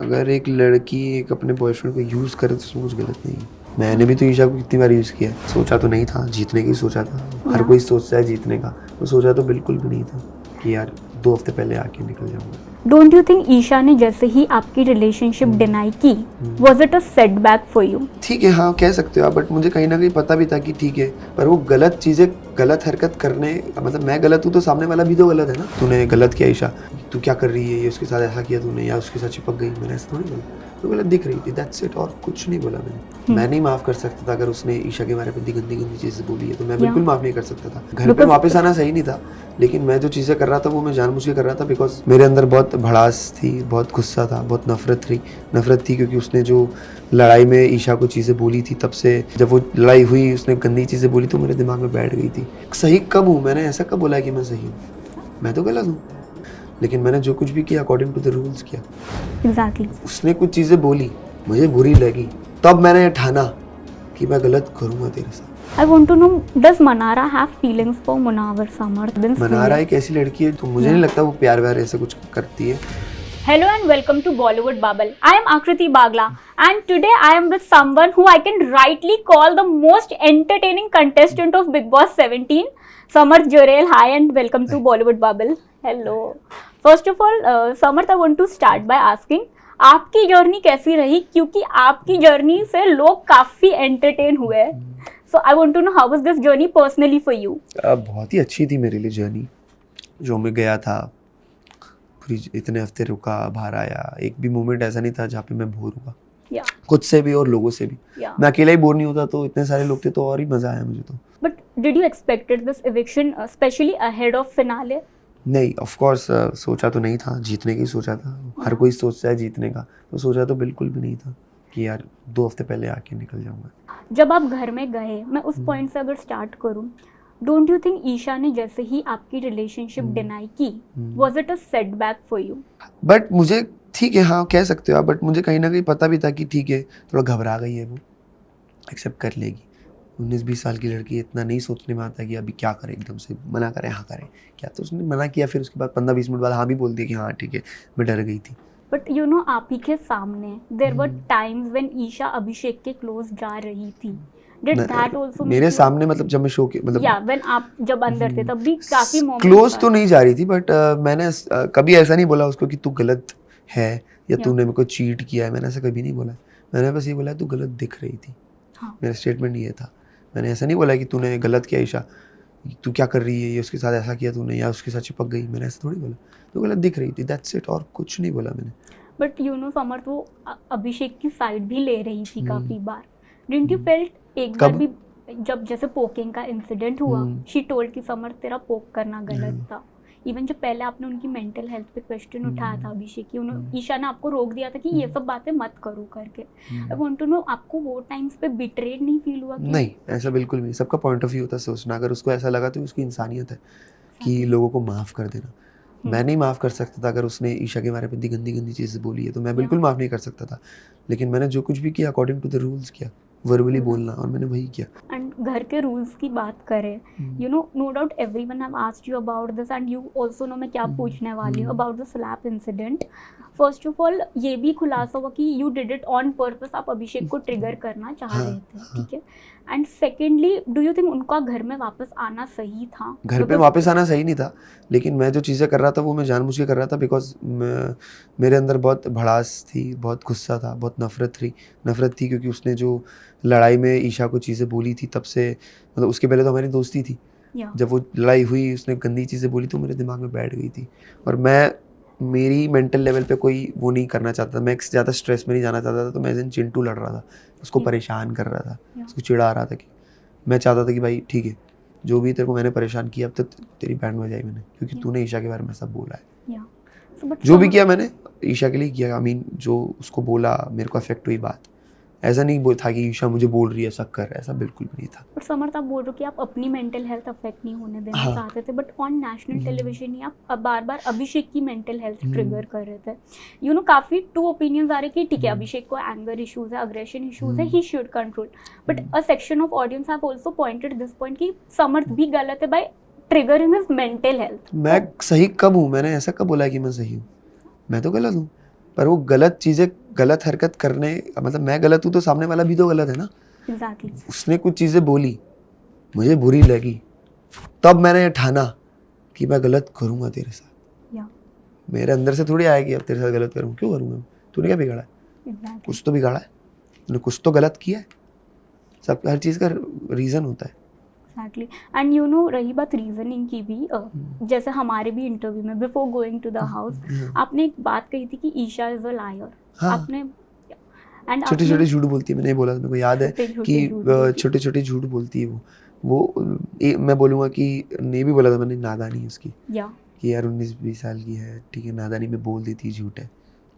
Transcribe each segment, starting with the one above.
अगर एक लड़की एक अपने बॉयफ्रेंड को यूज़ करे तो उसमें कुछ गलत नहीं है। मैंने भी तो ईशा को कितनी बार यूज़ किया, सोचा तो नहीं था, जीतने की सोचा था। हर कोई सोचता है जीतने का, तो सोचा तो बिल्कुल भी नहीं था कि यार 2 हफ्ते पहले आके निकल जाऊंगा। डोंट यू थिंक ईशा ने जैसे ही आपकी रिलेशनशिप डिनाई की, was it a setback for you? ठीक है, हाँ कह सकते हो आप, बट मुझे कहीं ना कहीं पता भी था कि ठीक है, पर वो गलत चीज़ें, गलत हरकत करने, मतलब मैं गलत हूँ तो सामने वाला भी तो गलत है ना। तूने गलत किया ईशा, तू क्या कर रही है, ये उसके साथ ऐसा किया तूने, या उसके साथ चिपक गई, मैंने ऐसा थोड़ी बोला, तो गलत दिख रही थी, दैट्स इट, और कुछ नहीं बोला मैंने। मैं नहीं माफ़ कर सकता था अगर उसने ईशा के बारे में गंदी गंदी चीज़ें बोली है, तो मैं बिल्कुल माफ़ नहीं कर सकता था। घर पे वापस आना सही नहीं था, लेकिन मैं जो चीज़ें कर रहा था वो मैं जानबूझ के कर रहा था, बिकॉज मेरे अंदर बहुत भड़ास थी, बहुत गुस्सा था, बहुत नफरत थी क्योंकि उसने जो लड़ाई में ईशा को चीज़ें बोली थी, तब से जब वो लड़ाई हुई उसने गंदी चीज़ें बोली तो मेरे दिमाग में बैठ गई थी। सही कब हूँ मैंने, ऐसा कब बोला है कि मैं सही हूँ? मैं तो गलत हूँ, लेकिन मैंने जो कुछ भी किया अकॉर्डिंग टू द रूल्स किया। एग्जैक्टली। उसने कुछ चीज़ें बोली, मुझे बुरी लगी, तब मैंने ठाना कि मैं गलत करूँगा तेरे साथ। I want to know, does Mannara have feelings for Munawar Samarth? Mannara एक ऐसी लड़की है तो मुझे नहीं लगता वो प्यार व्यार ऐसा कुछ करती है। Hello and welcome to Bollywood Bubble. I am Akriti Bagla and today I am with someone who I can rightly call the most entertaining contestant of Bigg Boss 17, Samarth Jurel. Hi and welcome to Bollywood Bubble. Hello. First of all, Samarth, I want to start by asking, आपकी journey कैसी रही, क्योंकि आपकी journey से लोग काफ़ी entertain हुए। So I want to know how was this journey personally for you? बहुत ही अच्छी थी मेरे लिए जर्नी, जो मैं गया था, पूरी इतने हफ्ते रुका, बाहर आया, एक भी मोमेंट ऐसा नहीं था जहाँ पे मैं बोर हुआ, खुद से भी और लोगों से भी। मैं अकेला ही बोर नहीं होता, तो इतने सारे लोग थे तो और ही मजा आया मुझे तो। But did you expected this eviction, especially ahead of finale? नहीं, ऑफ कोर्स सोचा तो नहीं था, जीतने की सोचा था। हर कोई सोचता है जीतने का, तो सोचा तो बिल्कुल भी नहीं था कि यार 2 हफ्ते पहले आके निकल जाऊंगा। जब आप घर में गए, मैं उस पॉइंट से अगर स्टार्ट करूं, डोंट यू थिंक ईशा ने जैसे ही आपकी रिलेशनशिप डिनाई की, was it a setback for you? But मुझे, ठीक है हाँ कह सकते हो आप, बट मुझे कहीं ना कहीं पता भी था कि ठीक है, थोड़ा घबरा गई है वो, एक्सेप्ट कर लेगी। 19-20 साल की लड़की, इतना नहीं सोचने में आता कि अभी क्या करें, एकदम से मना करें हाँ करें क्या। तो उसने मना किया, फिर उसके बाद 15-20 मिनट बाद हाँ भी बोल दिया कि हाँ ठीक है, मैं डर गई थी। बट यू नो, आप ही के सामने there were times when Isha Abhishek के क्लोज जा रही थी। डिड दैट आल्सो मेरे सामने, मतलब जब मैं शो के, मतलब या व्हेन आप जब अंदर थे तब भी काफी मोमेंट्स क्लोज तो नहीं जा रही थी, बट मैंने कभी ऐसा नहीं बोला उसको कि तू गलत है या तूने मेरे को चीट किया है, मैंने ऐसा कभी नहीं बोला। मैंने बस ये बोला तू गलत दिख रही थी। मेरा स्टेटमेंट ये था, मैंने ऐसा नहीं बोला कि तूने गलत किया ईशा, तू क्या कर रही है, ये उसके साथ ऐसा किया तूने, या उसके साथ चिपक गई, मैंने ऐसा थोड़ी बोला। तू गलत दिख रही थी, दैट्स इट, और कुछ नहीं बोला मैंने। बट यू नो समर्थ, वो अभिषेक की साइड भी ले रही थी काफी बार। डिडंट यू फेल्ट एक बार भी जब जैसे पोकिंग का इंसिडेंट हुआ, शी टोल्ड कि समर्थ तेरा पोक करना गलत था। इवन जब पहले आपने उनकी मेंटल हेल्थ पे क्वेश्चन उठाया था अभिषेक की, उन्होंने ईशा ने आपको रोक दिया था कि ये सब बातें मत करो करके। आई वांट टू नो, आपको वो टाइम्स पे बिट्रेड नहीं फील हुआ? नहीं, ऐसा बिल्कुल नहीं। सबका पॉइंट ऑफ व्यू होता है सोचना, अगर उसको ऐसा लगा तो उसकी इंसानियत है कि लोगों को माफ़ कर देना। मैं नहीं माफ़ कर सकता था अगर उसने ईशा के बारे में गंदी चीज़ें बोली है, तो मैं बिल्कुल माफ़ नहीं कर सकता था, लेकिन मैंने जो कुछ भी किया अकॉर्डिंग टू द रूल्स किया, वर्बली बोलना, और मैंने वही किया। एंड घर के रूल्स की बात करें, you know, no doubt everyone have asked you about this and you also know मैं क्या पूछने वाली हूँ about the slap incident. First of all, ये भी खुलासा हुआ कि you did it on purpose, आप अभिषेक को ट्रिगर करना चाह रहे थे, ठीक है। And secondly, do you think उनका घर में वापस आना सही था? घर पे वापस आना सही नहीं था, लेकिन मैं जो चीज़ें कर रहा था वो मैं जानबूझ के कर रहा था, बिकॉज मेरे अंदर बहुत भड़ास थी, बहुत गुस्सा था, बहुत नफरत थी क्योंकि उसने जो लड़ाई में ईशा को चीज़ें बोली थी, तब से, मतलब उसके पहले तो हमारी दोस्ती थी, जब वो लड़ाई हुई उसने गंदी चीज़ें बोली तो मेरे दिमाग में बैठ गई थी। और मैं, मेरी मेंटल लेवल पे कोई वो नहीं करना चाहता, मैं ज़्यादा स्ट्रेस में नहीं जाना चाहता था, तो मैं जिन चिंटू लड़ रहा था, उसको परेशान कर रहा था, उसको चिढ़ा रहा था, कि मैं चाहता था कि भाई ठीक है, जो भी तेरे को मैंने परेशान किया, अब तक तेरी बैंड बजाई मैंने, क्योंकि तूने ईशा के बारे में सब बोला है। जो भी किया मैंने ईशा के लिए किया। आई मीन जो उसको बोला, मेरे को अफेक्ट हुई बात, ऐसा नहीं था कि ईशा मुझे बोल रही है ऐसा कर, ऐसा बिल्कुल भी नहीं था। बट समर्थ, आप बोल रहे हो कि आप अपनी मेंटल हेल्थ अफेक्ट नहीं होने देना चाहते थे, बट ऑन नेशनल टेलीविजन ही आप बार बार अभिषेक की मेंटल हेल्थ ट्रिगर कर रहे थे। यू नो, काफी टू ओपिनियंस आ रहे कि ठीक है, अभिषेक को एंगर इश्यूज है, अग्रेशन इश्यूज है, he should control, but a section of audience have also pointed this point कि समर्थ भी गलत है by triggering his mental health. मैं सही कब हूँ? मैंने ऐसा कब बोला है कि मैं सही हूँ? मैं तो गलत हूँ, पर वो गलत चीज़ें, गलत हरकत करने, मतलब मैं गलत हूँ तो सामने वाला भी तो गलत है ना। एग्जैक्टली। उसने कुछ चीज़ें बोली, मुझे बुरी लगी, तब मैंने ठाना कि मैं गलत करूँगा तेरे साथ। मेरे अंदर से थोड़ी आया कि अब तेरे साथ गलत करूँ, क्यों करूँगा, तूने क्या बिगाड़ा है? कुछ तो बिगाड़ा है, तूने कुछ तो गलत किया है। सब हर चीज़ का रीज़न होता है। एग्जैक्टली। एंड यू नो, रही बात रीजनिंग की भी, जैसे हमारे भी इंटरव्यू में before going to the house आपने एक बात कही थी कि ईशा इज अ लायर। हाँ। आपने एंड छोटे छोटे झूठ बोलती है, मैंने बोला, मेरे को याद है कि छोटे छोटे झूठ बोलती है वो मैं बोलूँगा कि नहीं भी बोला था मैंने, नादानी उसकी, कि यार 19-20 साल की है, ठीक है, नादानी में बोल देती है, झूठ है,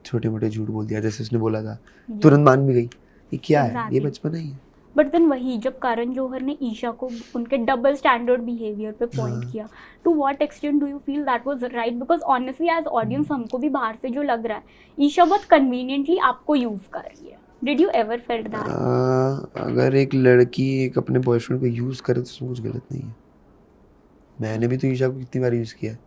छोटे मोटे झूठ बोल दिया, जैसे उसने बोला था, तुरंत मान भी गई। ये क्या है, ये बचपन ही है। बट देन वही जब करण जौहर ने ईशा को उनके डबल स्टैंडर्ड बिहेवियर पे पॉइंट किया, to what extent do you feel that was right? Because honestly as audience हमको भी बाहर से जो लग रहा है, ईशा बहुत कन्वीनियंटली आपको यूज कर रही है। Did you ever felt that? अगर एक लड़की एक अपने बॉयफ्रेंड को यूज करे तो उसमें कुछ गलत नहीं है। मैंने भी तो ईशा को कितनी बार यूज किया है,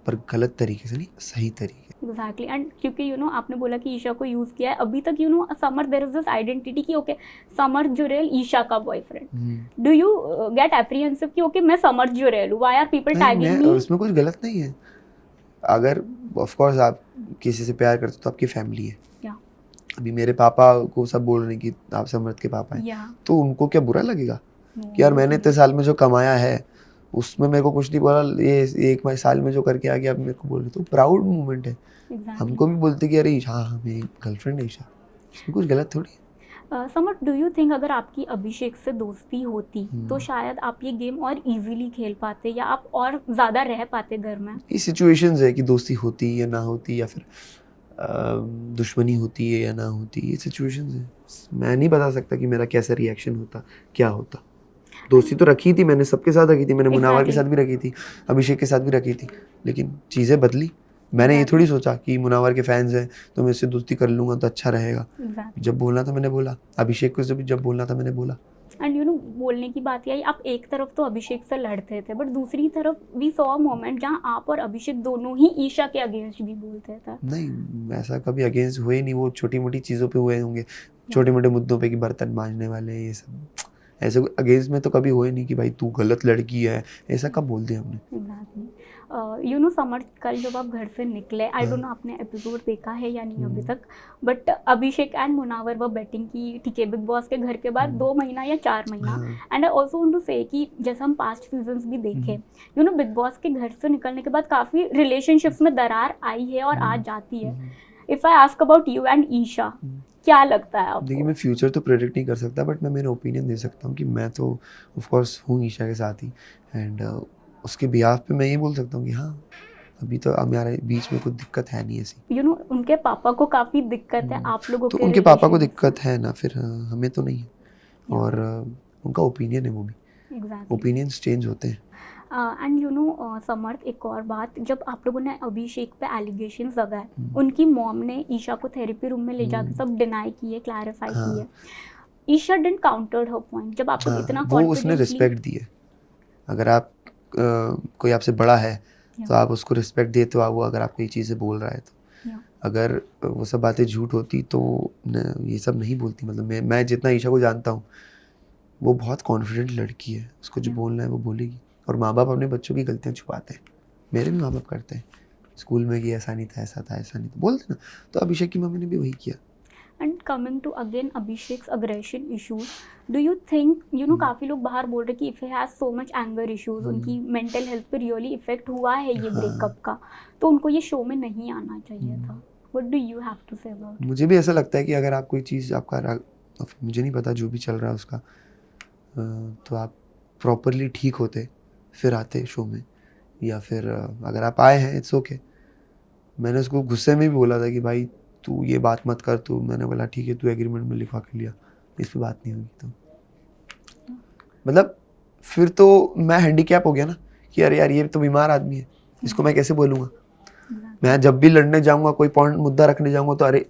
पर गलत तरीके से नहीं, सही तरीके। एग्जैक्टली। एंड क्योंकि यू नो आपने बोला कि ईशा को यूज किया है, अभी तक you know Samarth, there is this identity कि ओके समर्थ जुरेल ईशा का boyfriend. Do you get apprehensive कि ओके मैं समर्थ जुरेल हूं, why are people tagging me? उसमें कुछ गलत नहीं है। अगर ऑफ कोर्स आप किसी से प्यार करते हो तो आपकी फैमिली है। अभी मेरे पापा को सब बोल रहे हैं कि आप समर्थ के पापा हैं, तो उनको क्या बुरा लगेगा कि यार मैंने इतने साल में जो कमाया है उसमें मेरे को कुछ नहीं बोला, ये एक साल में जो करके आ गया अब मेरे को बोल रहे, तो प्राउड मोमेंट है। हमको भी बोलते कि अरे हाँ मेरी गर्लफ्रेंड है ईशा, इसमें कुछ गलत थोड़ी है। समर्थ, डू यू थिंक अगर आपकी अभिषेक से दोस्ती होती तो शायद आप ये गेम और इजीली खेल पाते, या आप और ज़्यादा रह पाते घर में? ये सिचुएशंस है कि दोस्ती होती या ना होती, या फिर दुश्मनी होती है या ना होती, ये सिचुएशंस है। मैं नहीं बता सकता कि मेरा कैसा रिएक्शन होता, क्या होता। दोस्ती तो रखी थी मैंने, सबके साथ रखी थी मैंने, मुनावर के साथ भी रखी थी, अभिषेक के साथ भी रखी थी, लेकिन चीज़ें बदली। मैंने ये थोड़ी सोचा कि मुनावर के फैंस हैं तो मैं इससे दोस्ती कर लूँगा तो अच्छा रहेगा। जब बोलना था मैंने बोला, अभिषेक को जब बोलना था मैंने बोला। एंड यू नो, बोलने की बात यही, आप एक तरफ तो अभिषेक से लड़ते थे, बट दूसरी तरफ वी सॉ अ मोमेंट जहाँ आप और अभिषेक दोनों ही ईशा के अगेंस्ट भी बोलते थे। नहीं, ऐसा कभी अगेंस्ट हुए नहीं, वो छोटी मोटी चीज़ों पे हुए होंगे, छोटे मोटे मुद्दों पे कि बर्तन मांजने वाले, ये सब ऐसे अगेंस्ट में तो कभी हुए नहीं कि भाई तू गलत लड़की है, ऐसा कब बोल दिया हमने। यू नो समर्थ, कल जब आप घर से निकले, आई डोंट नो आपने एपिसोड देखा है या नहीं अभी तक, बट अभिषेक एंड मुनावर वो बेटिंग की, ठीक है, बिग बॉस के घर के बाद 2 महीना या 4 महीना। And I also want to say कि जैसे हम पास्ट सीजन्स भी देखे, यू नो बिग बॉस के घर से निकलने के बाद काफ़ी रिलेशनशिप्स में दरार आई है और आ जाती है। If I ask about you and Isha, क्या लगता है आपको? देखिए, मैं फ्यूचर तो प्रेडिक्ट नहीं कर सकता, बट मैं मेरा ओपिनियन दे सकता हूँ कि मैं तो ऑफ कोर्स हूँ ईशा के साथ ही, एंड उसके बिहाफ पे मैं ये बोल सकता हूँ कि हाँ अभी तो हमारे बीच में कुछ दिक्कत है नहीं ऐसी। यू नो उनके पापा को काफ़ी दिक्कत है आप लोगों तो के उनके पापा को दिक्कत है ना, फिर हमें तो नहीं है, और उनका ओपिनियन है, वो भी ओपिनियंस चेंज होते हैं। एंड यू नो समर्थ, एक और बात, जब आप लोगों ने अभिषेक पे एलिगेशंस लगाए, उनकी मॉम ने ईशा को थेरेपी रूम में ले जाकर सब डिनाई किए, क्लैरिफाई किए, Isha didn't countered her point. जब आप लोग इतना वो उसने रिस्पेक्ट दी है। अगर आप कोई आपसे बड़ा है तो आप उसको रिस्पेक्ट देते हो, वो अगर आपको ये चीज़ें बोल रहा है तो। अगर वो सब बातें झूठ होती तो ये सब नहीं बोलती। मतलब मैं जितना ईशा को जानता हूँ, वो बहुत कॉन्फिडेंट लड़की है, उसको जो बोलना है वो बोलेगी। और माँ बाप अपने बच्चों की गलतियाँ छुपाते हैं, मेरे भी माँ बाप करते हैं स्कूल में कि ऐसा नहीं था, ऐसा था, ऐसा नहीं था, बोलते ना। तो अभिषेक की मम्मी ने भी वही किया। And coming to again Abhishek's aggression issues, do you think, you know काफ़ी लोग बाहर बोल रहे कि if he has so much anger issues, उनकी मेंटल हेल्थ पे रियली इफेक्ट हुआ है ये ब्रेकअप का, तो उनको ये शो में नहीं आना चाहिए था। What do you have to say about? मुझे भी ऐसा लगता है कि अगर आप कोई चीज़ आपका, मुझे नहीं पता जो भी चल रहा है उसका, तो आप प्रॉपरली ठीक होते फिर आते शो में, या फिर अगर आप आए हैं इट्स ओके। मैंने उसको गुस्से में भी बोला था कि भाई तू ये बात मत कर, तो मैंने बोला ठीक है, तू एग्रीमेंट में लिखवा के लिया, इस पे बात नहीं होगी। तो मतलब फिर तो मैं हैंडीकैप हो गया ना कि अरे यार ये तो बीमार आदमी है, इसको मैं कैसे बोलूँगा। मैं जब भी लड़ने जाऊँगा, कोई पॉइंट मुद्दा रखने जाऊँगा, तो अरे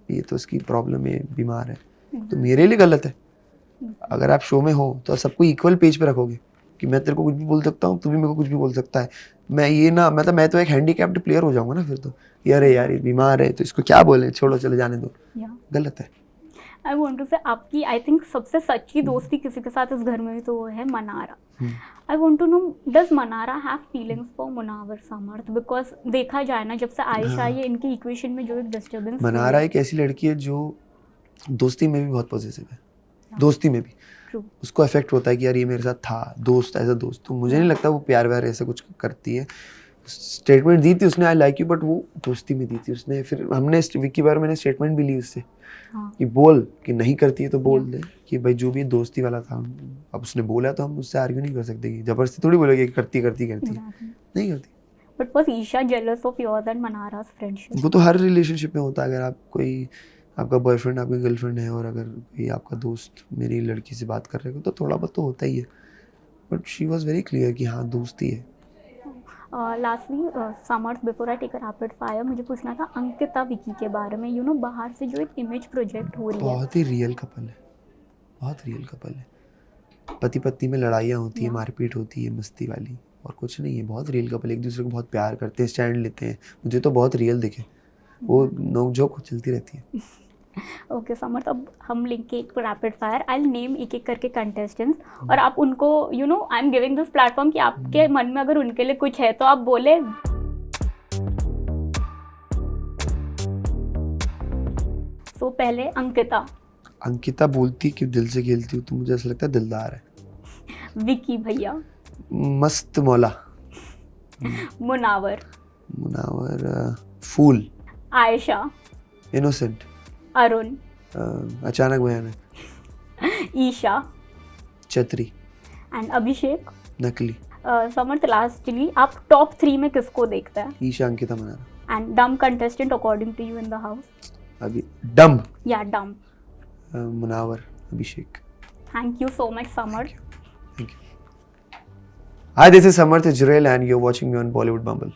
ये तो इसकी प्रॉब्लम है, बीमार है, तो मेरे लिए गलत है। अगर आप शो में हो तो सबको इक्वल पेज पे रखोगे, कि मैं तेरे को कुछ भी बोल सकता हूँ, तू भी मेरे को कुछ भी बोल सकता है। मैं ये ना, मतलब मैं तो एक हैंडीकैप्ड प्लेयर हो जाऊंगा ना फिर तो, यार यार ये बीमार है तो इसको क्या बोले, छोड़ो चले जाने दो, गलत है। आई वांट टू से आपकी आई थिंक सबसे सच्ची दोस्ती किसी के साथ इस घर में भी तो वो है Mannara. I want to know does Mannara have feelings for Munawar Samarth? Because देखा जाए ना, जब से आयशा ये इनकी इक्वेशन में जो एक डिस्टर्बेंस, मनारा एक ऐसी लड़की है जो दोस्ती में भी बहुत पॉजिटिव है, दोस्ती में भी उसको इफेक्ट होता है कि यार ये मेरे साथ था, दोस्त एज अ दोस्त। तो मुझे नहीं लगता वो प्यार व्यार ऐसा कुछ करती है। स्टेटमेंट दी थी उसने आई लाइक यू, बट वो दोस्ती में दी थी उसने। फिर हमने विक्की बार मैंने स्टेटमेंट भी ली उससे कि बोल कि नहीं करती है तो बोल दे कि भाई जो भी दोस्ती वाला था। अब उसने बोला तो हम उससे आर्ग्यू नहीं कर सकते कि जबरदस्ती थोड़ी बोलेगी कि करती करती करती नहीं करती। But was Isha jealous of yours and Mannara's friendship? वो तो हर रिलेशनशिप में होता है। अगर आप कोई आपका बॉयफ्रेंड आपकी गर्लफ्रेंड है और अगर कोई आपका दोस्त मेरी लड़की से बात कर रहे हो तो थोड़ा बहुत तो होता ही है। But she was very clear कि हाँ दोस्ती है। Lastly Samarth, before I take a rapid fire, मुझे पूछना था अंकिता विकी के बारे में। यू नो बाहर से जो एक इमेज प्रोजेक्ट हो रही है, बहुत ही रियल कपल है, बहुत रियल कपल है। पति पत्नी में लड़ाइयाँ होती है, मारपीट होती है मस्ती वाली, और कुछ नहीं है। बहुत रियल कपल, एक दूसरे को बहुत प्यार करते हैं, स्टैंड लेते हैं। मुझे तो बहुत रियल दिखे, वो नोक झोंक चलती रहती है। ओके समर्थ, अब हम लेंगे एक रैपिड फायर। आई नेम एक एक करके कंटेस्टेंट्स और आप उनको you know I am giving this platform कि आपके मन में अगर उनके लिए कुछ है तो आप बोले। तो पहले अंकिता। अंकिता बोलती कि दिल से खेलती हूँ तो मुझे ऐसा लगता है दिलदार है। विकी भैया। मस्त मौला। मुनावर। मुनावर फूल। आयशा। इनोसेंट। अरुण। अचानक भयानक। ईशा। छतरी। एंड अभिषेक। नकली। समर्थ, लास्टली आप टॉप 3 में किसको देखते हैं? Isha, Ankita, Mannara. And dumb contestant according to you in the house? अभी डम या dumb? Munawar, Abhishek. Thank you so much Samarth. Thank you. Hi, this is Samarth Jurel and you're watching me on Bollywood Bubble.